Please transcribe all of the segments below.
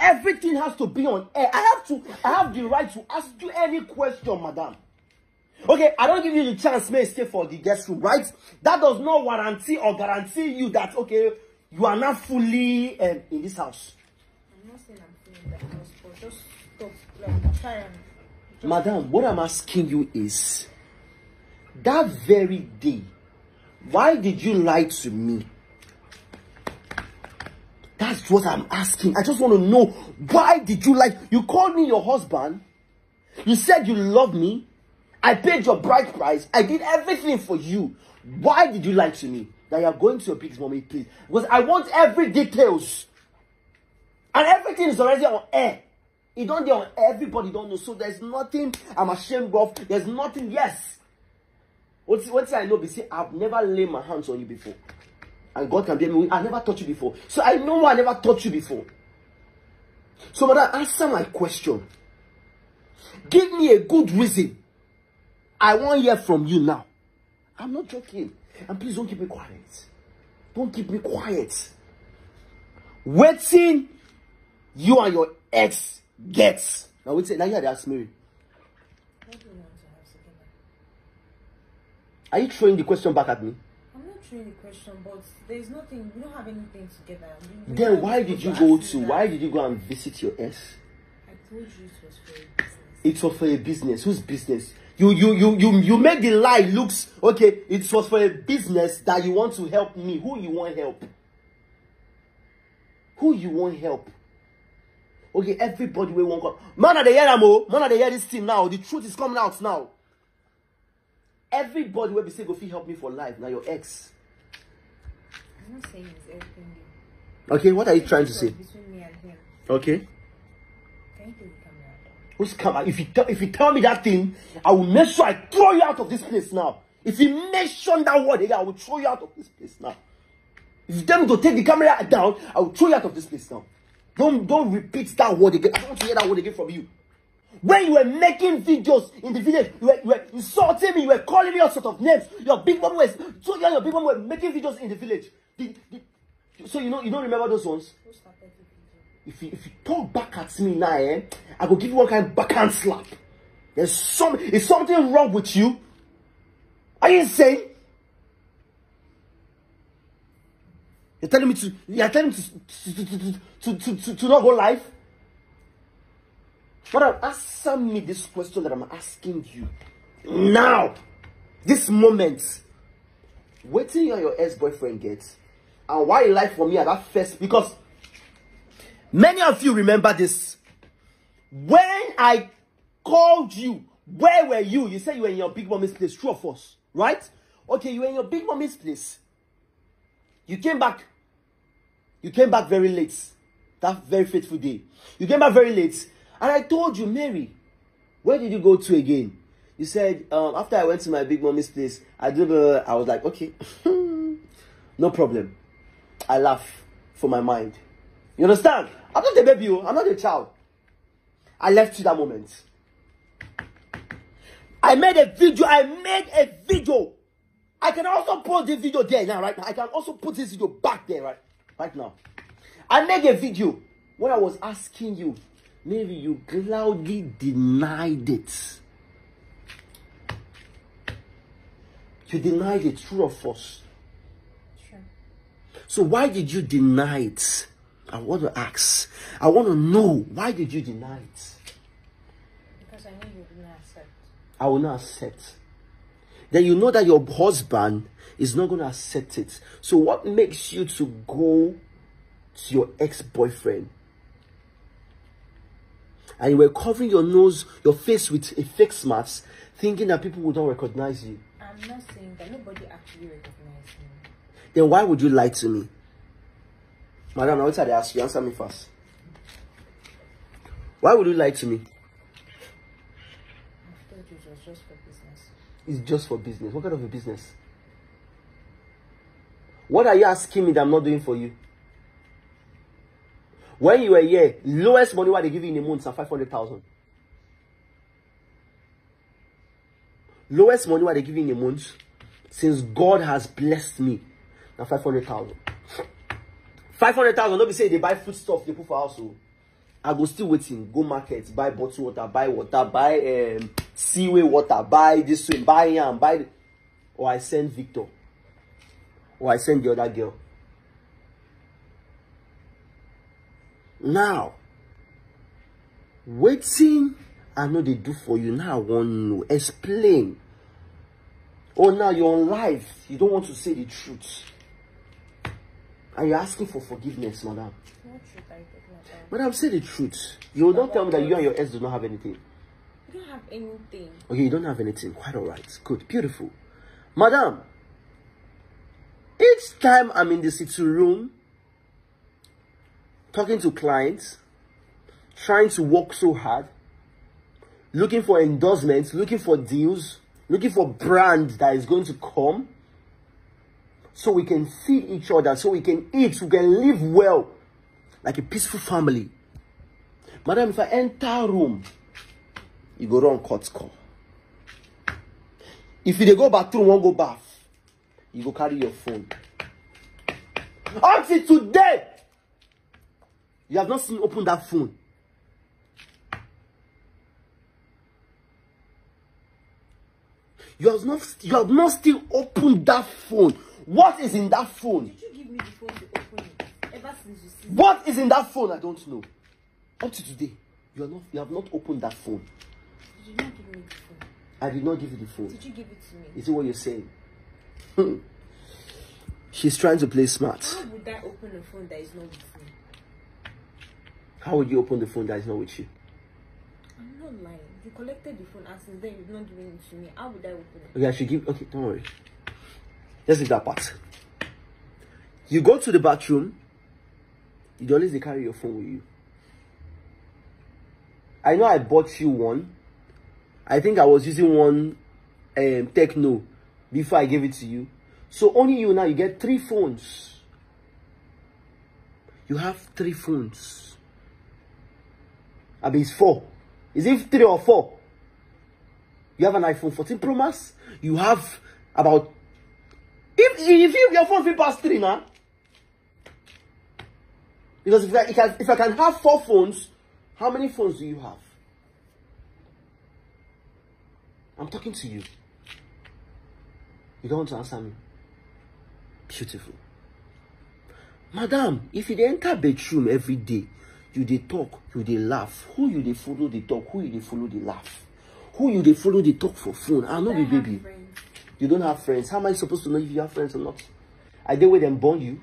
everything has to be on air. I have the right to ask you any question, madam. Okay, I don't give you the chance, may stay for the guest room, right? That does not warranty or guarantee you that, okay, you are not fully in this house. I'm not saying I'm fully in the house, but just stop, like, try and... Madam, what I'm asking you is, that very day, why did you lie to me? That's what I'm asking. I just want to know, why did you lie? You called me your husband. You said you love me. I paid your bride price. I did everything for you. Why did you lie to me? That you are going to your big mommy, please. Because I want every details. And everything is already on air. It don't get on air. Everybody don't know. So there's nothing I'm ashamed of. There's nothing, yes. What I know, I've never laid my hands on you before. And God can be me. I never touched you before. So I know I never touched you before. So madam, answer my question. Give me a good reason. I want to hear from you now. I'm not joking. And please don't keep me quiet. Don't keep me quiet. Waiting you and your ex gets. Now wait, now you had to ask me. Are you throwing the question back at me? I'm not throwing the question, but there's nothing, we don't have anything together. Then why did you go and visit your ex? I told you it was for a business. It was for a business. Whose business? You make the lie looks okay. It was for a business that you want to help me. Who you want help? Who you want help? Okay, everybody will want help. Man of the year, man of the year, this thing now. The truth is coming out now. Everybody will be saying, go feel help me for life. Now your ex. I'm not saying it's everything. Okay, what are you trying to say? Between me and him. Okay. Can you take the camera out? Who's camera? If you tell me that thing, I will make sure I throw you out of this place now. If you mention that word again, I will throw you out of this place now. If you tell me to take the camera down, I will throw you out of this place now. Don't repeat that word again. I don't want to hear that word again from you. When you were making videos in the village, you were insulting me, you were calling me all sorts of names. Your big mom was so young, your big mom were making videos in the village. So you don't remember those ones? If you talk back at me now, I will give you one kind of backhand slap. Is something wrong with you? Are you insane? You're telling me to not go live? But answer me this question that I'm asking you now, this moment. Wait till you and your ex-boyfriend gets, and why you lie for me at that first? Because many of you remember this. When I called you, where were you? You said you were in your big mommy's place. True or false? Right? Okay, you were in your big mommy's place. You came back. You came back very late. That very fateful day. You came back very late. And I told you, Mary, where did you go to again? You said, after I went to my big mommy's place, I was like, okay, no problem. I laugh for my mind. You understand? I'm not a baby, I'm not a child. I left you that moment. I made a video. I can also put this video there now, right now. I can also put this video back there, right now. I made a video when I was asking you, maybe you loudly denied it. You denied it, true or false? Sure. So why did you deny it? I want to ask. I want to know, why did you deny it? Because I knew you would not accept. I will not accept. Then you know that your husband is not going to accept it. So what makes you to go to your ex-boyfriend? And you were covering your nose, your face with a fake mask, thinking that people would not recognize you. I'm not saying that nobody actually recognized me. Then why would you lie to me? Madam, now what did I ask you? Answer me first. Why would you lie to me? I told you it was just for business. It's just for business. What kind of a business? What are you asking me that I'm not doing for you? When you were here, lowest money what they give you in a month is 500,000. Lowest money what they give you in a month, since God has blessed me, now 500,000. 500,000. Don't be say they buy food stuff they put for household. I go still waiting, go market, buy bottled water, buy seaway water, buy this way, buy yam, or I send Victor, or I send the other girl. Now, waiting, I know they do for you. Now I want to know. Explain. Oh, now you're on live. You don't want to say the truth. And you're asking for forgiveness, madam. What truth are you talking about? Madam, say the truth. You don't tell me that you and your ex do not have anything. You don't have anything. Okay, you don't have anything. Quite all right. Good. Beautiful. Madam, each time I'm in the sitting room, talking to clients, trying to work so hard, looking for endorsements, looking for deals, looking for brand that is going to come, so we can feed each other, so we can eat, we can live well, like a peaceful family. Madam, if I enter room, you go run cut call. If you dey go bathroom, won't go bath, you go carry your phone. Until today, you have not seen me open that phone. You have not still opened that phone. What is in that phone? Did you give me the phone to open it? Ever since you see What is in that phone? I don't know. Up to today, you have not opened that phone. Did you not give me the phone? I did not give you the phone. Did you give it to me? Is it what you're saying? She's trying to play smart. How would I open a phone that is not with me? How would you open the phone that is not with you? I'm not lying. You collected the phone and since then you've not given it to me. How would I open it? Okay, I should give. Okay, don't worry. Let's leave that part. You go to the bathroom. You always carry your phone with you. I know I bought you one. I think I was using one Techno before I gave it to you. So only you now, you get 3 phones. You have 3 phones. I mean, it's 4. Is it 3 or 4? You have an iPhone 14 Pro Max. You have about... If your phone fit pass 3 now. Because if I can have 4 phones, how many phones do you have? I'm talking to you. You don't want to answer me. Beautiful. Madam, if you dey enter bedroom every day, you dey talk, you dey laugh. Who you dey follow dey talk? Who you dey follow dey laugh? Who you dey follow dey talk for phone? I know the baby. Friends. You don't have friends. How am I supposed to know if you have friends or not? Are they where them born you?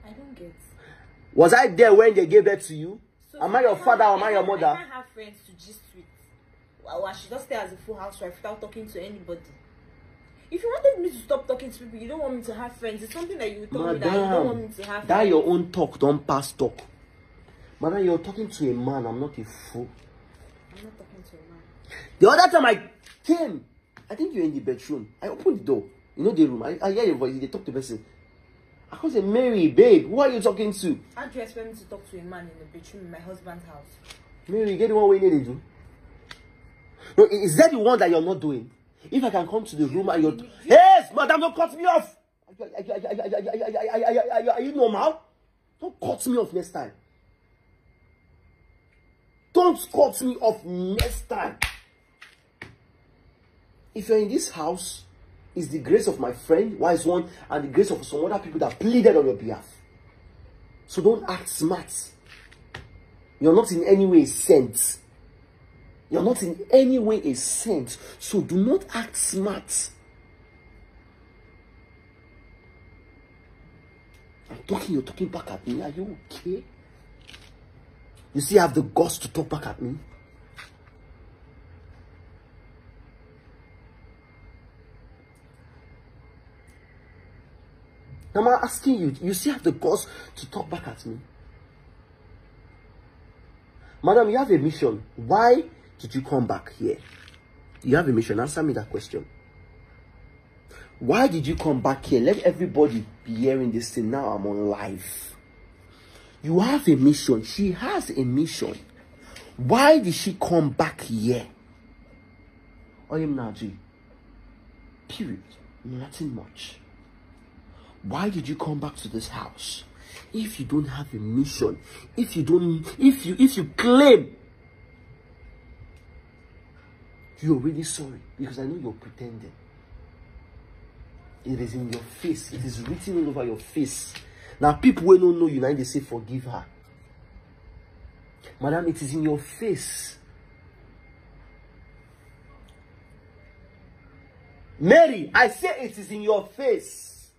I don't get. Was I there when they gave birth to you? So am I your father or am I your mother? I can't have friends to gist with. Well, I should just stay as a full housewife without talking to anybody. If you wanted me to stop talking to people, you don't want me to have friends. It's something that you told me that you don't want me to have. That your own talk, don't pass talk. Madam, you're talking to a man. I'm not a fool. I'm not talking to a man. The other time I came, I think you're in the bedroom. I opened the door. You know the room. I hear your voice. They talk to the person. I can't say, Mary, babe, who are you talking to? How do you expect me to talk to a man in the bedroom in my husband's house? Mary, get the one we need to do. No, is that the one that you're not doing? If I can come to the room and you're... Yes, madam, don't cut me off. Are you normal? Don't cut me off next time. Don't cut me off next time. If you're in this house, it's the grace of my friend, wise one, and the grace of some other people that pleaded on your behalf. So don't act smart. You're not in any way sent. You're not in any way a saint. So do not act smart. I'm talking, you're talking back at me. Are you okay? You still have the guts to talk back at me? Now I'm asking you, you still have the guts to talk back at me? Madam, you have a mission. Why did you come back here? You have a mission. Answer me that question. Why did you come back here? Let everybody be hearing this thing. Now I'm on live. You have a mission. She has a mission. Why did she come back here? Oyem Naji. Period. Nothing much. Why did you come back to this house? If you don't have a mission, if you claim you're really sorry, because I know you're pretending. It is in your face. It is written all over your face. Now, people who don't know you, now they say, forgive her. Madam, it is in your face. Mary, I say it is in your face.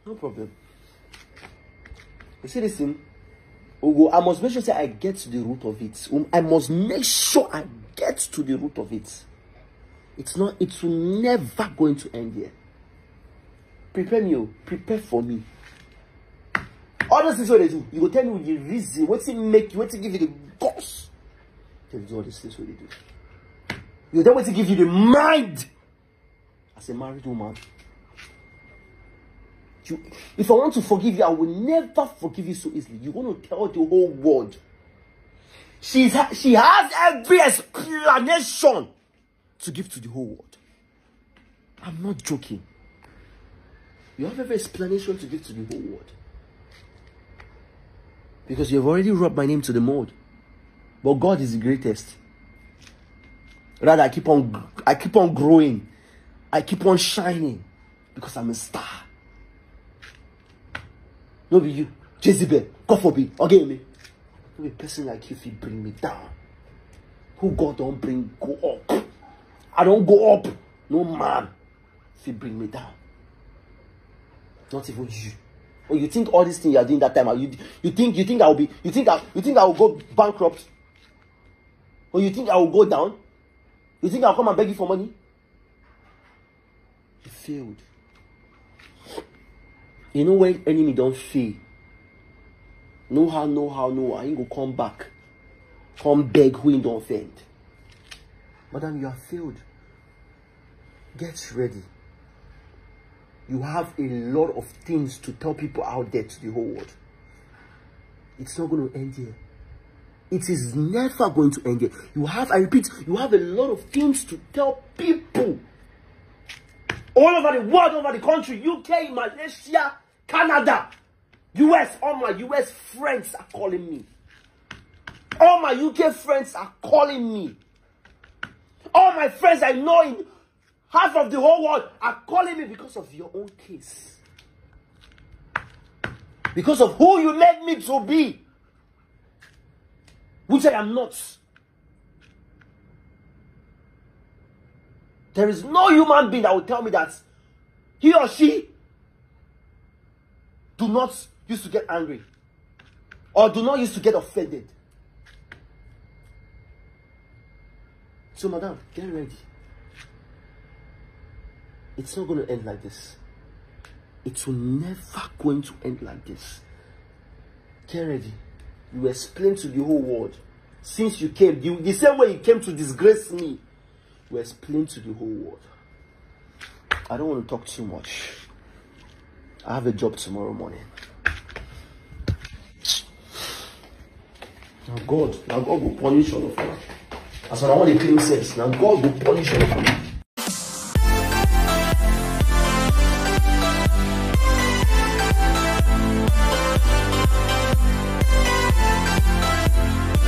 No problem. You see this thing? I must make sure I get to the root of it. I must make sure I get to the root of it. It will never going to end here. Prepare me, prepare for me. All those things what they do, you go tell me the reason, what's it make you, what's it give you the guts. Tell you all these things what they do. You tell what's it give you the mind as a married woman. If I want to forgive you, I will never forgive you so easily. You're going to tell the whole world. She has every explanation to give to the whole world. I'm not joking. You have every explanation to give to the whole world. Because you've already rubbed my name to the mold. But God is the greatest. Rather, I keep on growing. I keep on shining. Because I'm a star. No be you, Jezebel, God forbid, okay me. No be a person like you if you bring me down. Who God don't bring, go up. I don't go up. No man, if you bring me down. Not even you. Or you think all these things you are doing that time, you think I will go bankrupt? Or you think I will go down? You think I'll come and beg you for money? You failed. You know when enemy don't fail, no how, I ain't go come back. Come beg who ain't don't offend. Madam, you have failed. Get ready. You have a lot of things to tell people out there to the whole world. It's not going to end here. It is never going to end here. I repeat, you have a lot of things to tell people. All over the world, all over the country, UK, Malaysia, Canada, US, all my US friends are calling me. All my UK friends are calling me. All my friends I know in half of the whole world are calling me because of your own case. Because of who you made me to be. Which I am not. There is no human being that will tell me that he or she do not used to get angry or do not used to get offended. So, madam, get ready. It's not going to end like this. It will never going to end like this. Get ready. You explain to the whole world. Since you came, the same way you came to disgrace me, you explain to the whole world. I don't want to talk too much. I have a job tomorrow morning. Now God will punish all of you. As I want to claim sense, now God will punish all of you.